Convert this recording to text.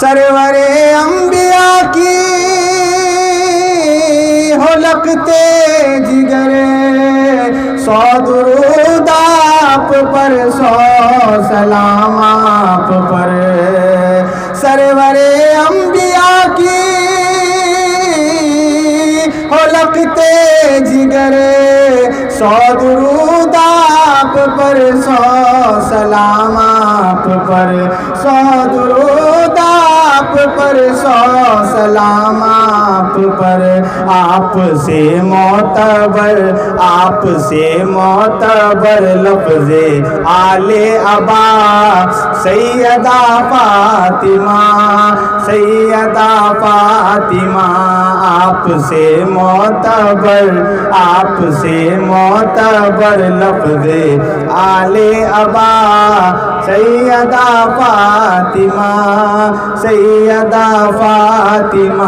سرور انبیاء کی ہو لگتے جگر، 100 درود آپ پر 100 سلام آپ پر، سرور انبیاء کی ہو لگتے جگر، 100 درود آپ پر 100 سلام آپ پر، 100 درود آپ پر 100 سلام آپ پر، آپ سے معتبر لفظ آل عبا سیدہ فاطمہ، سیدہ فاطمہ، آپ سے معتبر لفظ آل عبا سیدہ فاطمہ، سیدہ فاطمہ۔